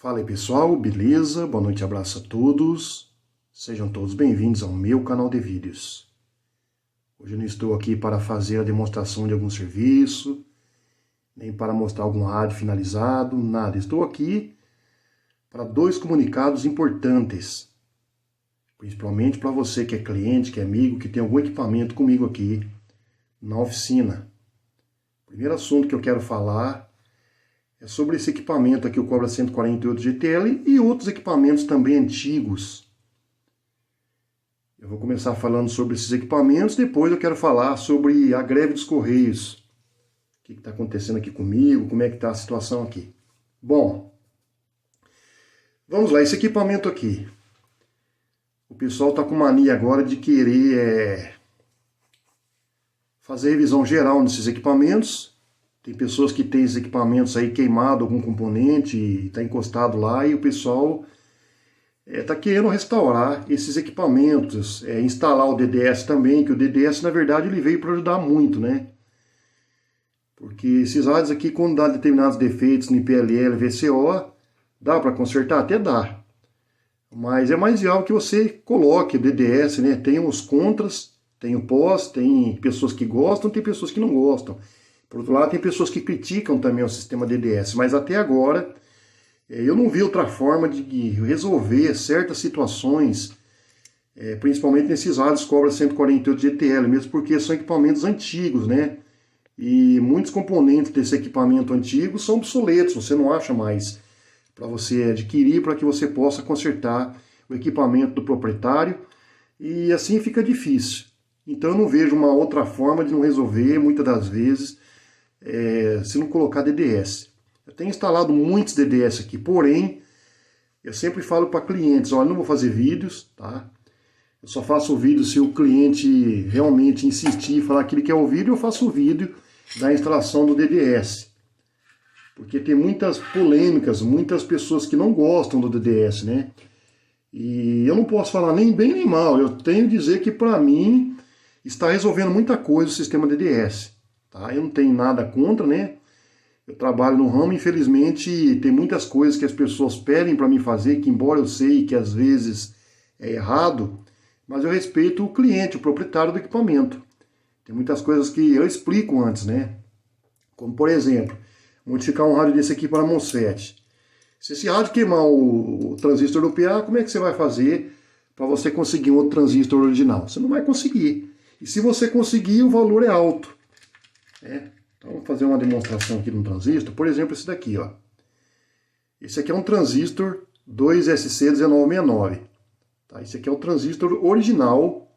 Fala aí pessoal, beleza? Boa noite, abraço a todos. Sejam todos bem-vindos ao meu canal de vídeos. Hoje eu não estou aqui para fazer a demonstração de algum serviço, nem para mostrar algum rádio finalizado, nada. Estou aqui para dois comunicados importantes. Principalmente para você que é cliente, que é amigo, que tem algum equipamento comigo aqui na oficina. O primeiro assunto que eu quero falar é sobre esse equipamento aqui, o Cobra 148 GTL e outros equipamentos também antigos. Eu vou começar falando sobre esses equipamentos, depois eu quero falar sobre a greve dos Correios. O que está acontecendo aqui comigo, como é que está a situação aqui. Bom, vamos lá, esse equipamento aqui. O pessoal está com mania agora de querer fazer revisão geral nesses equipamentos. Tem pessoas que têm esses equipamentos aí queimado algum componente e está encostado lá e o pessoal está querendo restaurar esses equipamentos, instalar o DDS também, que o DDS na verdade ele veio para ajudar muito, né? Porque esses rádios aqui, quando dá determinados defeitos no PLL, VCO, dá para consertar? Até dá. Mas é mais viável que você coloque o DDS, né? Tem os contras, tem o pós, tem pessoas que gostam, tem pessoas que não gostam. Por outro lado, tem pessoas que criticam também o sistema DDS, mas até agora eu não vi outra forma de resolver certas situações, principalmente nesses rádios Cobra 148 GTL, mesmo porque são equipamentos antigos, né? E muitos componentes desse equipamento antigo são obsoletos, você não acha mais para você adquirir, para que você possa consertar o equipamento do proprietário, e assim fica difícil. Então eu não vejo uma outra forma de não resolver, muitas das vezes, se não colocar DDS. Eu tenho instalado muitos DDS aqui, porém, eu sempre falo para clientes, olha, não vou fazer vídeos, tá? Eu só faço o vídeo se o cliente realmente insistir e falar que ele quer o vídeo, eu faço o vídeo da instalação do DDS. Porque tem muitas polêmicas, muitas pessoas que não gostam do DDS, né? E eu não posso falar nem bem nem mal, eu tenho que dizer que para mim está resolvendo muita coisa o sistema DDS. Tá? Eu não tenho nada contra, né? Eu trabalho no ramo, infelizmente tem muitas coisas que as pessoas pedem para mim fazer, que embora eu sei que às vezes é errado, mas eu respeito o cliente, o proprietário do equipamento. Tem muitas coisas que eu explico antes, né? Como por exemplo, modificar um rádio desse aqui para MOSFET. Se esse rádio queimar o transistor do PA, como é que você vai fazer para você conseguir um outro transistor original? Você não vai conseguir. E se você conseguir, o valor é alto. Então, vou fazer uma demonstração aqui de um transistor. Por exemplo, esse daqui, ó. Esse aqui é um transistor 2SC1969. Tá? Esse aqui é o transistor original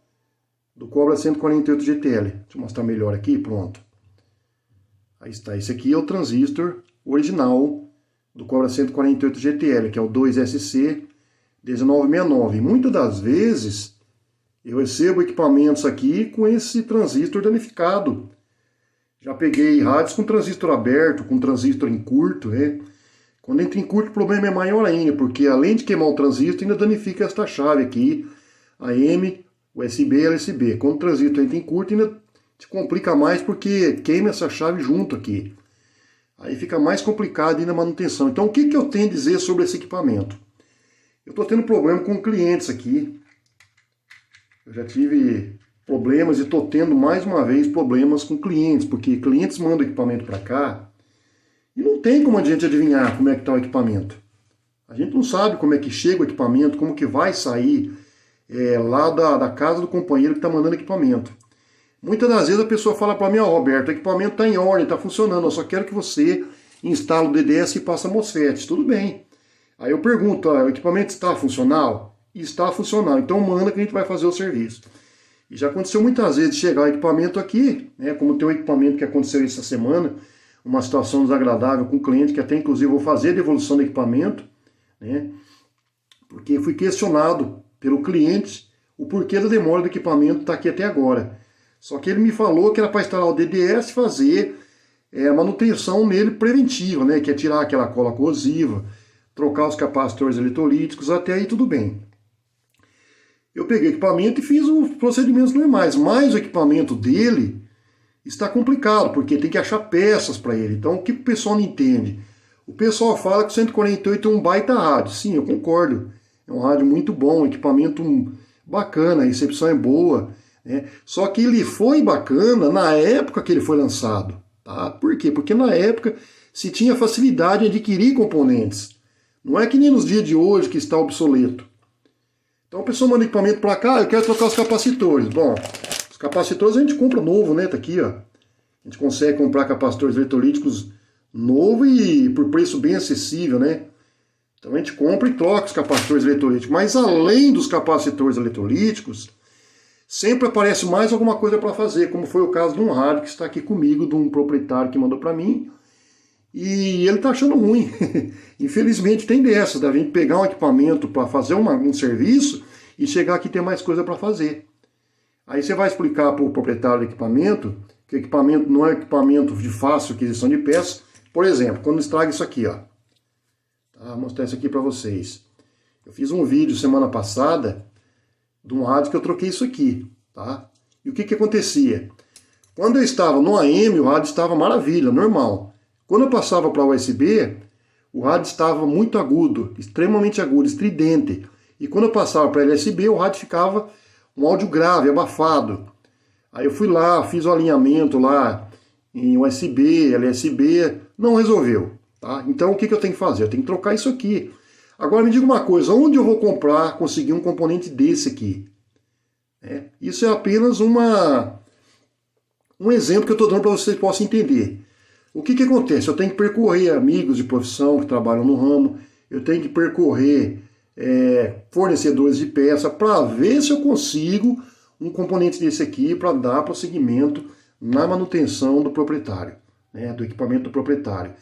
do Cobra 148 GTL. Deixa eu mostrar melhor aqui, pronto. Aí está, esse aqui é o transistor original do Cobra 148 GTL, que é o 2SC1969. Muitas das vezes, eu recebo equipamentos aqui com esse transistor danificado. Já peguei rádios com transistor aberto, com transistor em curto, né? Quando entra em curto o problema é maior ainda, porque além de queimar o transistor, ainda danifica esta chave aqui, AM, USB e LSB. Quando o transistor entra em curto, ainda te complica mais porque queima essa chave junto aqui. Aí fica mais complicado ainda a manutenção. Então o que eu tenho a dizer sobre esse equipamento? Eu estou tendo problema com clientes aqui. Eu já tive problemas e estou tendo mais uma vez problemas com clientes, porque clientes mandam equipamento para cá e não tem como a gente adivinhar como é que está o equipamento. A gente não sabe como é que chega o equipamento, como que vai sair lá da casa do companheiro que está mandando equipamento. Muitas das vezes a pessoa fala para mim, ó, Roberto, o equipamento está em ordem, está funcionando, eu só quero que você instale o DDS e passe a MOSFET. Tudo bem. Aí eu pergunto, ó, o equipamento está funcional? Está funcional, então manda que a gente vai fazer o serviço. E já aconteceu muitas vezes de chegar o equipamento aqui, né, como tem um equipamento que aconteceu essa semana, uma situação desagradável com o cliente, que até inclusive vou fazer a devolução do equipamento, né, porque fui questionado pelo cliente o porquê da demora do equipamento estar aqui até agora. Só que ele me falou que era para instalar o DDS e fazer a manutenção nele preventiva, né, que é tirar aquela cola corrosiva, trocar os capacitores eletrolíticos, até aí tudo bem. Eu peguei o equipamento e fiz os procedimentos normais, mas o equipamento dele está complicado, porque tem que achar peças para ele. Então, o que o pessoal não entende? O pessoal fala que o 148 é um baita rádio. Sim, eu concordo. É um rádio muito bom, equipamento bacana, a recepção é boa, né? Só que ele foi bacana na época que ele foi lançado. Tá? Por quê? Porque na época se tinha facilidade em adquirir componentes. Não é que nem nos dias de hoje que está obsoleto. Então a pessoa manda equipamento para cá, eu quero trocar os capacitores. Bom, os capacitores a gente compra novo, né? Tá aqui, ó. A gente consegue comprar capacitores eletrolíticos novo e por preço bem acessível, né? Então a gente compra e troca os capacitores eletrolíticos. Mas além dos capacitores eletrolíticos, sempre aparece mais alguma coisa para fazer, como foi o caso de um rádio que está aqui comigo, de um proprietário que mandou para mim, e ele está achando ruim. Infelizmente tem dessas, da gente pegar um equipamento para fazer um serviço e chegar aqui e ter mais coisa para fazer. Aí você vai explicar para o proprietário do equipamento que o equipamento não é equipamento de fácil aquisição de peças. Por exemplo, quando estraga isso aqui, ó. Tá, vou mostrar isso aqui para vocês. Eu fiz um vídeo semana passada de um rádio que eu troquei isso aqui, tá? E o que acontecia? Quando eu estava no AM, o rádio estava maravilha, normal. Quando eu passava para USB, o rádio estava muito agudo, extremamente agudo, estridente. E quando eu passava para LSB, o rádio ficava um áudio grave, abafado. Aí eu fui lá, fiz o alinhamento lá em USB, LSB, não resolveu, tá? Então o que eu tenho que fazer? Eu tenho que trocar isso aqui. Agora me diga uma coisa, onde eu vou comprar, conseguir um componente desse aqui? Isso é apenas um exemplo que eu estou dando para vocês possam entender. O que acontece? Eu tenho que percorrer amigos de profissão que trabalham no ramo, eu tenho que percorrer fornecedores de peça para ver se eu consigo um componente desse aqui para dar prosseguimento na manutenção do proprietário, né, do equipamento do proprietário.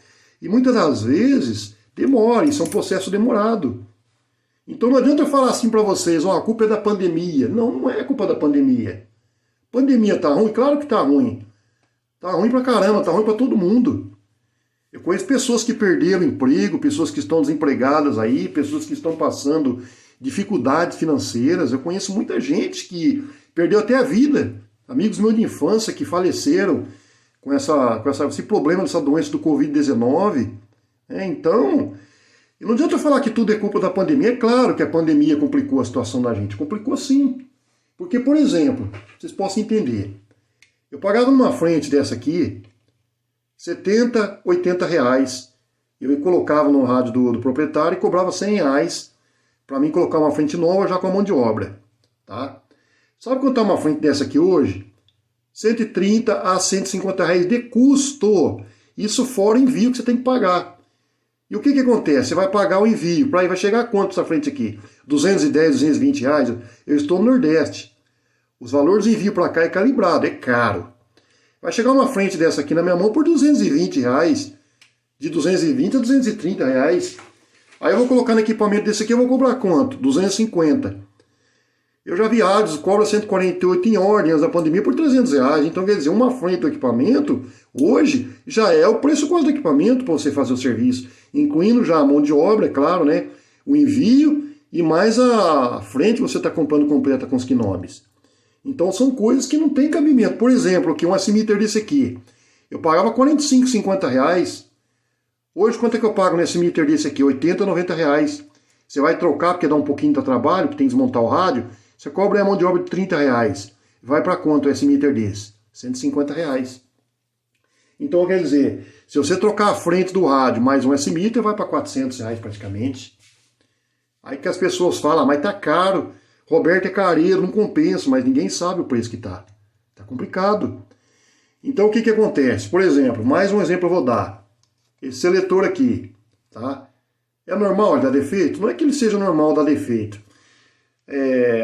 E muitas das vezes demora, isso é um processo demorado. Então não adianta eu falar assim para vocês, a culpa é da pandemia. Não, não é culpa da pandemia. Pandemia tá ruim? Claro que tá ruim. Tá ruim pra caramba, tá ruim pra todo mundo. Eu conheço pessoas que perderam emprego, pessoas que estão desempregadas aí, pessoas que estão passando dificuldades financeiras. Eu conheço muita gente que perdeu até a vida. Amigos meus de infância que faleceram com esse problema dessa doença do Covid-19. Então, não adianta eu falar que tudo é culpa da pandemia. É claro que a pandemia complicou a situação da gente. Complicou sim. Porque, por exemplo, vocês possam entender, eu pagava numa frente dessa aqui 70, 80 reais. Eu colocava no rádio do proprietário e cobrava 100 reais para mim colocar uma frente nova já com a mão de obra. Tá? Sabe quanto é uma frente dessa aqui hoje? 130 a 150 reais de custo. Isso fora o envio que você tem que pagar. E o que acontece? Você vai pagar o envio. Para aí vai chegar a quanto essa frente aqui? 210, 220 reais? Eu estou no Nordeste. Os valores de envio para cá é calibrado, é caro. Vai chegar uma frente dessa aqui na minha mão por 220 reais. De 220 a 230 reais. Aí eu vou colocar no equipamento desse aqui, eu vou cobrar quanto? 250. Eu já vi rádios, cobra 148 em ordem, antes da pandemia, por 300 reais. Então, quer dizer, uma frente do equipamento, hoje, já é o preço quase do equipamento para você fazer o serviço. Incluindo já a mão de obra, é claro, né? O envio e mais a frente que você está comprando completa com os quinobis. Então, são coisas que não tem cabimento. Por exemplo, aqui, um S-meter desse aqui. Eu pagava 45, 50 reais. Hoje, quanto é que eu pago nesse meter desse aqui? 80, 90 reais. Você vai trocar porque dá um pouquinho de trabalho, porque tem que desmontar o rádio. Você cobra a mão de obra de 30 reais. Vai para quanto esse meter desse? 150 reais. Então, quer dizer, se você trocar a frente do rádio mais um S-meter, vai para 400 reais praticamente. Aí que as pessoas falam, mas tá caro. Roberto é careiro, não compensa, mas ninguém sabe o preço que tá. Tá complicado. Então, o que acontece? Por exemplo, mais um exemplo eu vou dar. Esse seletor aqui, tá? É normal ele dar defeito? Não é que ele seja normal dar defeito.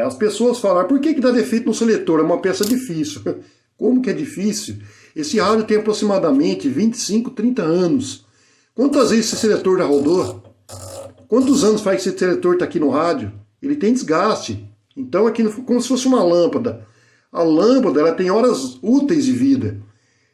As pessoas falam, por que dá defeito no seletor? É uma peça difícil. Como que é difícil? Esse rádio tem aproximadamente 25, 30 anos. Quantas vezes esse seletor já rodou? Quantos anos faz que esse seletor está aqui no rádio? Ele tem desgaste. Então é como se fosse uma lâmpada. A lâmpada ela tem horas úteis de vida.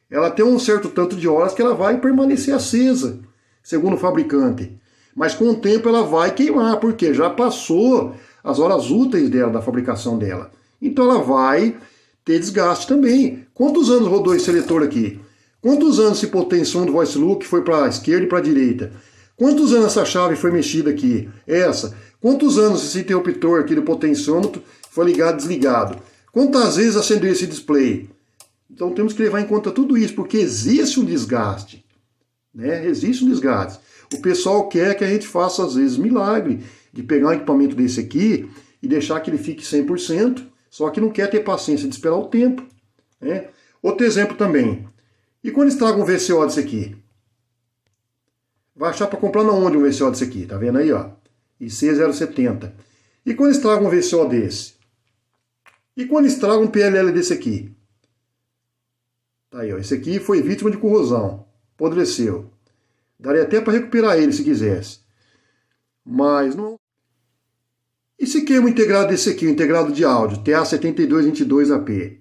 Ela tem um certo tanto de horas que ela vai permanecer acesa, segundo o fabricante. Mas com o tempo ela vai queimar, porque já passou as horas úteis dela, da fabricação dela. Então ela vai ter desgaste também. Quantos anos rodou esse seletor aqui? Quantos anos esse potenciômetro Voice Look foi para a esquerda e para a direita? Quantos anos essa chave foi mexida aqui? Essa. Quantos anos esse interruptor aqui do potenciômetro foi ligado e desligado? Quantas vezes acendeu esse display? Então temos que levar em conta tudo isso, porque existe um desgaste. Né? Existe um desgaste. O pessoal quer que a gente faça, às vezes, milagre de pegar um equipamento desse aqui e deixar que ele fique 100%, só que não quer ter paciência de esperar o tempo. Né? Outro exemplo também. E quando estraga um VCO desse aqui? Vai achar para comprar na onde um VCO desse aqui? Tá vendo aí, ó? IC070. E quando estraga um VCO desse? E quando estraga um PLL desse aqui? Tá aí, ó. Esse aqui foi vítima de corrosão. Apodreceu. Daria até para recuperar ele se quisesse. Mas não. E se queima o integrado desse aqui, o integrado de áudio, TA7222AP?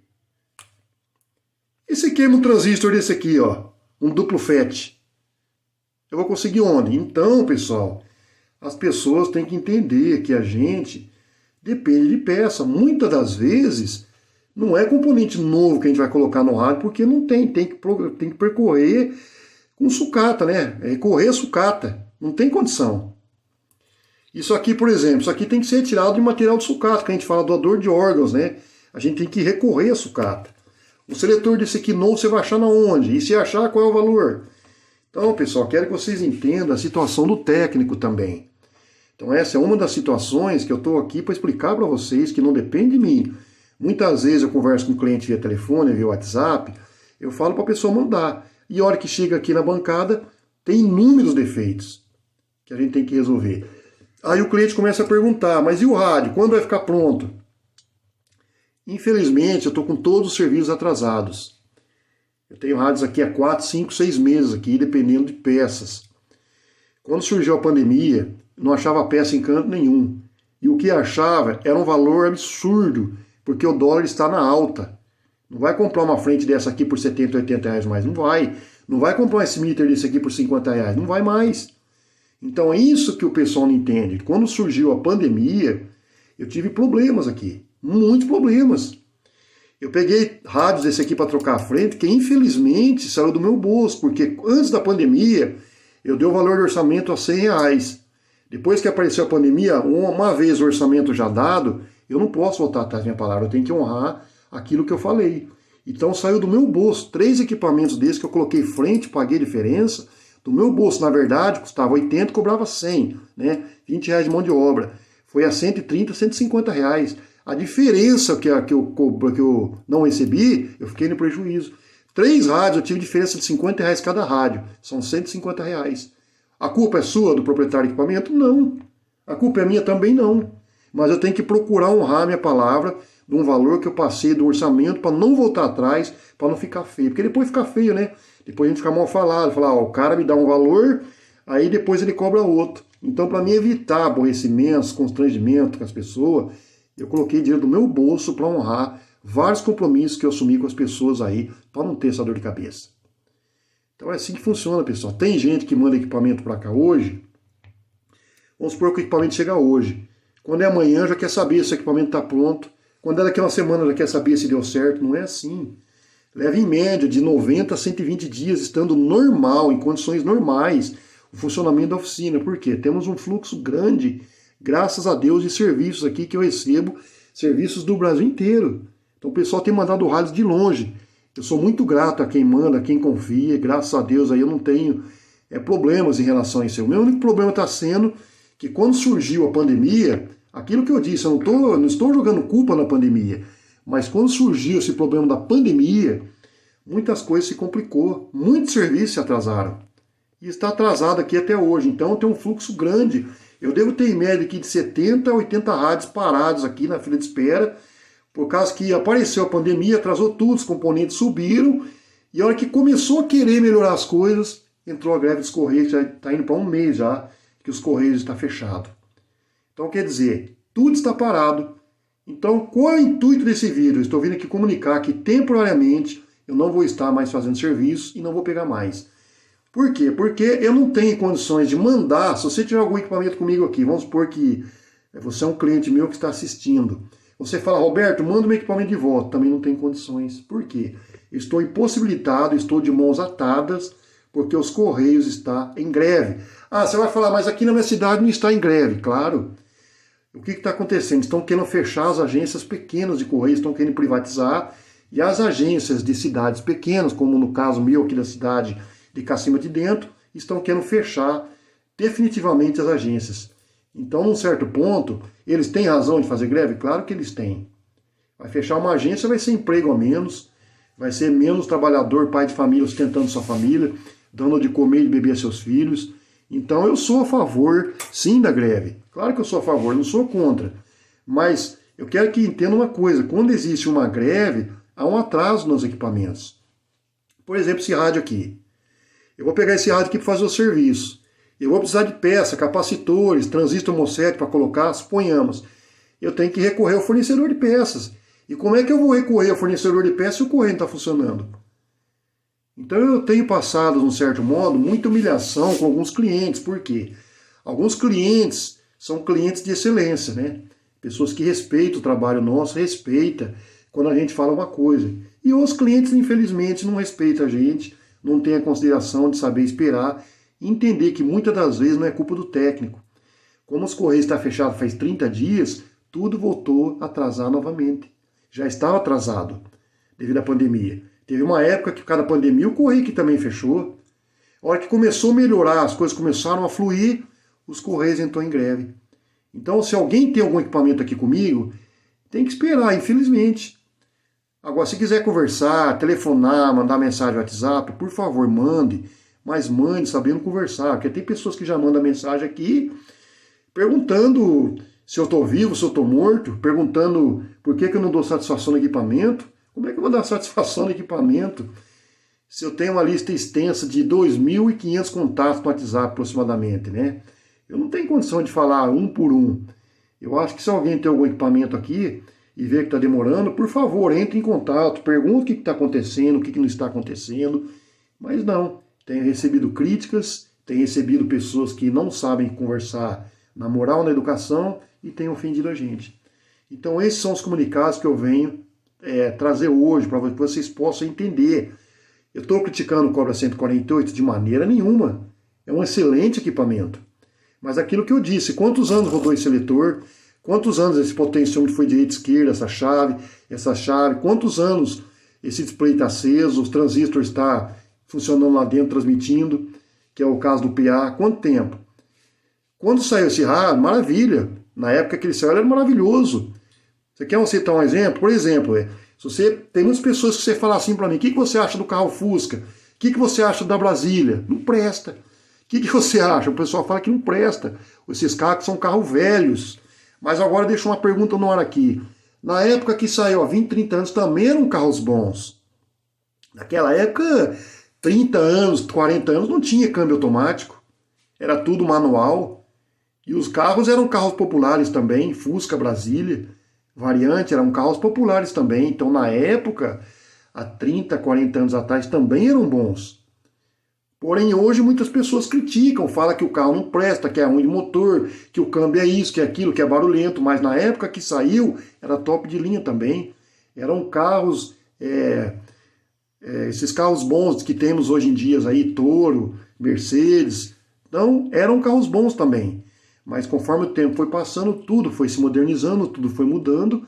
E se queima um transistor desse aqui, ó, um duplo FET? Eu vou conseguir onde? Então, pessoal, as pessoas têm que entender que a gente depende de peça. Muitas das vezes, não é componente novo que a gente vai colocar no rádio, porque não tem que percorrer com sucata, né? É correr sucata. Não tem condição. Isso aqui, por exemplo, isso aqui tem que ser retirado de material de sucata, que a gente fala doador de órgãos, né? A gente tem que recorrer a sucata. O seletor desse aqui novo você vai achar na onde? E se achar, qual é o valor? Então, pessoal, quero que vocês entendam a situação do técnico também. Então, essa é uma das situações que eu estou aqui para explicar para vocês, que não depende de mim. Muitas vezes eu converso com o cliente via telefone, via WhatsApp, eu falo para a pessoa mandar. E a hora que chega aqui na bancada, tem inúmeros defeitos que a gente tem que resolver. Aí o cliente começa a perguntar, mas e o rádio? Quando vai ficar pronto? Infelizmente, eu estou com todos os serviços atrasados. Eu tenho rádios aqui há 4, 5, 6 meses aqui, dependendo de peças. Quando surgiu a pandemia, não achava peça em canto nenhum. E o que achava era um valor absurdo, porque o dólar está na alta. Não vai comprar uma frente dessa aqui por 70, 80 reais mais, não vai. Não vai comprar esse emitter desse aqui por 50 reais, não vai mais. Então é isso que o pessoal não entende. Quando surgiu a pandemia, eu tive problemas aqui, muitos problemas. Eu peguei rádios desse aqui para trocar a frente, que infelizmente saiu do meu bolso, porque antes da pandemia eu dei o valor do orçamento a 100 reais. Depois que apareceu a pandemia, uma vez o orçamento já dado, eu não posso voltar atrás da minha palavra, eu tenho que honrar aquilo que eu falei. Então saiu do meu bolso 3 equipamentos desses que eu coloquei frente, paguei diferença. Do meu bolso, na verdade, custava 80, cobrava 100, né? 20 reais de mão de obra. Foi a 130, 150 reais. A diferença que eu não recebi, eu fiquei no prejuízo. 3 rádios, eu tive diferença de 50 reais cada rádio. São 150 reais. A culpa é sua, do proprietário do equipamento? Não. A culpa é minha também? Não. Mas eu tenho que procurar honrar minha palavra de um valor que eu passei do orçamento para não voltar atrás, para não ficar feio. Porque depois fica feio, né? Depois a gente fica mal falado. Falar, ó, o cara me dá um valor, aí depois ele cobra outro. Então, para mim evitar aborrecimentos, constrangimento com as pessoas, eu coloquei dinheiro do meu bolso para honrar vários compromissos que eu assumi com as pessoas aí, para não ter essa dor de cabeça. Então é assim que funciona, pessoal. Tem gente que manda equipamento para cá hoje. Vamos supor que o equipamento chega hoje. Quando é amanhã, já quer saber se o equipamento está pronto. Quando é daqui a uma semana, já quer saber se deu certo. Não é assim. Leva em média de 90 a 120 dias, estando normal, em condições normais, o funcionamento da oficina. Por quê? Temos um fluxo grande, graças a Deus, de serviços aqui que eu recebo, serviços do Brasil inteiro. Então o pessoal tem mandado rádios de longe. Eu sou muito grato a quem manda, a quem confia. Graças a Deus aí eu não tenho problemas em relação a isso. O meu único problema está sendo que quando surgiu a pandemia, aquilo que eu disse, eu não estou jogando culpa na pandemia, mas quando surgiu esse problema da pandemia, muitas coisas se complicou, muitos serviços se atrasaram. E está atrasado aqui até hoje, então tem um fluxo grande. Eu devo ter em média aqui de 70 a 80 rádios parados aqui na fila de espera, por causa que apareceu a pandemia, atrasou tudo, os componentes subiram, e a hora que começou a querer melhorar as coisas, entrou a greve dos Correios, já está indo para um mês já, que os Correios estão fechados. Então quer dizer, tudo está parado. Então qual é o intuito desse vídeo? Eu estou vindo aqui comunicar que temporariamente eu não vou estar mais fazendo serviço e não vou pegar mais. Por quê? Porque eu não tenho condições de mandar, se você tiver algum equipamento comigo aqui, vamos supor que você é um cliente meu que está assistindo, você fala, Roberto, manda meu equipamento de volta, também não tem condições. Por quê? Eu estou impossibilitado, estou de mãos atadas porque os Correios estão em greve. Ah, você vai falar, mas aqui na minha cidade não está em greve. Claro. O que está acontecendo? Estão querendo fechar as agências pequenas de Correios, estão querendo privatizar, e as agências de cidades pequenas, como no caso meu aqui da cidade de Cacimba de Dentro, estão querendo fechar definitivamente as agências. Então, num certo ponto, eles têm razão de fazer greve? Claro que eles têm. Vai fechar uma agência, vai ser emprego a menos, vai ser menos trabalhador, pai de família, sustentando sua família, dando de comer e de beber a seus filhos. Então eu sou a favor, sim, da greve. Claro que eu sou a favor, não sou contra. Mas eu quero que entenda uma coisa, quando existe uma greve, há um atraso nos equipamentos. Por exemplo, esse rádio aqui. Eu vou pegar esse rádio aqui para fazer o serviço. Eu vou precisar de peça, capacitores, transistor MOSFET para colocar, suponhamos. Eu tenho que recorrer ao fornecedor de peças. E como é que eu vou recorrer ao fornecedor de peças se o correio não está funcionando? Então eu tenho passado, de um certo modo, muita humilhação com alguns clientes. Por quê? Alguns clientes são clientes de excelência, né? Pessoas que respeitam o trabalho nosso, respeitam quando a gente fala uma coisa. E os clientes, infelizmente, não respeitam a gente, não têm a consideração de saber esperar e entender que muitas das vezes não é culpa do técnico. Como os Correios estão fechados faz 30 dias, tudo voltou a atrasar novamente. Já estava atrasado devido à pandemia. Teve uma época que, por causa da pandemia, o Correio que também fechou. A hora que começou a melhorar, as coisas começaram a fluir, os Correios entrou em greve. Então, se alguém tem algum equipamento aqui comigo, tem que esperar, infelizmente. Agora, se quiser conversar, telefonar, mandar mensagem no WhatsApp, por favor, mande. Mas mande sabendo conversar, porque tem pessoas que já mandam mensagem aqui perguntando se eu estou vivo, se eu estou morto, perguntando por que eu não dou satisfação no equipamento. Como é que eu vou dar satisfação no equipamento se eu tenho uma lista extensa de 2.500 contatos no WhatsApp aproximadamente, né? Eu não tenho condição de falar um por um. Eu acho que se alguém tem algum equipamento aqui e vê que está demorando, por favor, entre em contato, pergunte o que está acontecendo, o que não está acontecendo. Mas não, tenho recebido críticas, tenho recebido pessoas que não sabem conversar na moral, na educação e têm ofendido a gente. Então esses são os comunicados que eu venho trazer hoje para que vocês possam entender. Eu estou criticando o Cobra 148 de maneira nenhuma. É um excelente equipamento. Mas aquilo que eu disse, quantos anos rodou esse seletor? Quantos anos esse potenciômetro foi direita e esquerda, essa chave? Quantos anos esse display está aceso, os transistores estão funcionando lá dentro, transmitindo, que é o caso do PA? Quanto tempo? Quando saiu esse rádio, maravilha. Na época que ele saiu, ele era maravilhoso. Você quer citar um exemplo? Por exemplo, se você tem muitas pessoas que você fala assim para mim, o que você acha do carro Fusca? O que você acha da Brasília? Não presta. O que você acha? O pessoal fala que não presta. Esses carros são carros velhos. Mas agora deixa uma pergunta no ar aqui. Na época que saiu, há 20, 30 anos, também eram carros bons. Naquela época, 30 anos, 40 anos, não tinha câmbio automático. Era tudo manual. E os carros eram carros populares também, Fusca, Brasília, Variante, eram carros populares também. Então, na época, há 30, 40 anos atrás, também eram bons. Porém, hoje muitas pessoas criticam, falam que o carro não presta, que é ruim de motor, que o câmbio é isso, que é aquilo, que é barulhento. Mas na época que saiu, era top de linha também. Eram carros, esses carros bons que temos hoje em dia, aí, Toro, Mercedes. Então, eram carros bons também. Mas conforme o tempo foi passando, tudo foi se modernizando, tudo foi mudando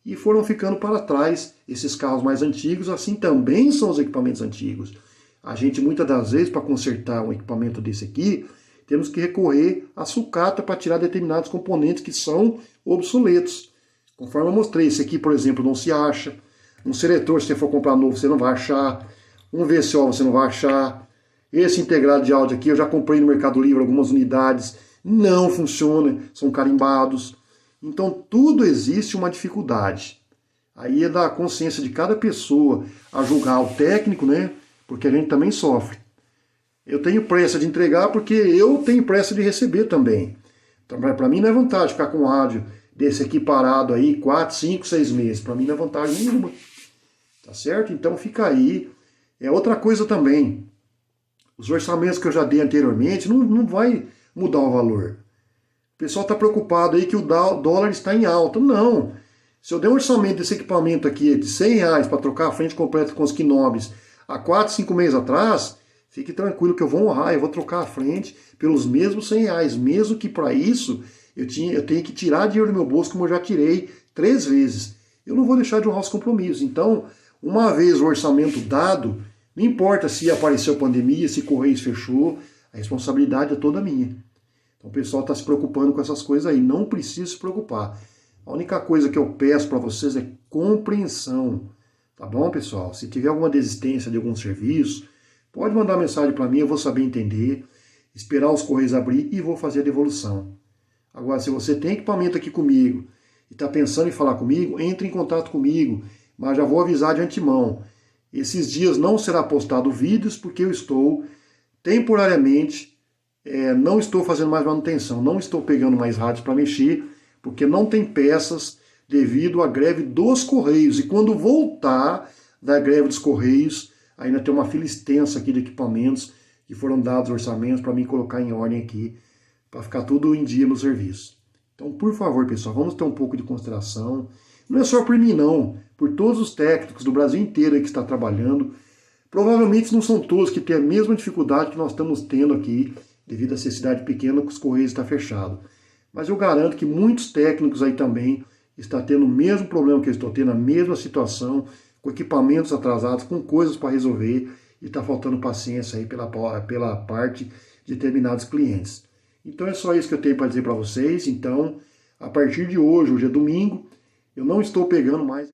e foram ficando para trás esses carros mais antigos. Assim também são os equipamentos antigos. A gente, muitas das vezes, para consertar um equipamento desse aqui, temos que recorrer à sucata para tirar determinados componentes que são obsoletos. Conforme eu mostrei, esse aqui, por exemplo, não se acha. Um seletor, se você for comprar novo, você não vai achar. Um VCO você não vai achar. Esse integrado de áudio aqui, eu já comprei no Mercado Livre algumas unidades. Não funciona, são carimbados. Então, tudo existe uma dificuldade. Aí é da consciência de cada pessoa a julgar o técnico, né? Porque a gente também sofre. Eu tenho pressa de entregar porque eu tenho pressa de receber também. Então, para mim não é vantagem ficar com um rádio desse aqui parado aí 4, 5, 6 meses. Para mim não é vantagem nenhuma. Tá certo? Então fica aí. É outra coisa também. Os orçamentos que eu já dei anteriormente não vai mudar o valor. O pessoal está preocupado aí que o dólar está em alta. Não. Se eu der um orçamento desse equipamento aqui de R$100 para trocar a frente completa com os quinobres há 4, 5 meses atrás, Fique tranquilo que eu vou honrar, eu vou trocar a frente pelos mesmos R$100, mesmo que para isso eu tenho que tirar dinheiro do meu bolso, como eu já tirei 3 vezes. Eu não vou deixar de honrar os compromissos. Então, uma vez o orçamento dado, não importa se apareceu pandemia, se Correios fechou, a responsabilidade é toda minha. Então o pessoal está se preocupando com essas coisas aí, não precisa se preocupar. A única coisa que eu peço para vocês é compreensão, tá bom, pessoal? Se tiver alguma desistência de algum serviço, pode mandar mensagem para mim, eu vou saber entender, esperar os Correios abrir e vou fazer a devolução. Agora, se você tem equipamento aqui comigo e está pensando em falar comigo, entre em contato comigo, mas já vou avisar de antemão. Esses dias não será postado vídeos porque eu estou temporariamente, não estou fazendo mais manutenção, não estou pegando mais rádios para mexer, porque não tem peças devido à greve dos Correios. E quando voltar da greve dos Correios, ainda tem uma fila extensa aqui de equipamentos que foram dados orçamentos para mim colocar em ordem aqui, para ficar tudo em dia no serviço. Então, por favor, pessoal, vamos ter um pouco de consideração. Não é só por mim, não. Por todos os técnicos do Brasil inteiro aí que está trabalhando. Provavelmente não são todos que têm a mesma dificuldade que nós estamos tendo aqui, devido a ser cidade pequena, que os Correios estão fechados. Mas eu garanto que muitos técnicos aí também estão tendo o mesmo problema que eu estou tendo, a mesma situação, com equipamentos atrasados, com coisas para resolver, e está faltando paciência aí pela parte de determinados clientes. Então é só isso que eu tenho para dizer para vocês. Então, a partir de hoje é domingo, eu não estou pegando mais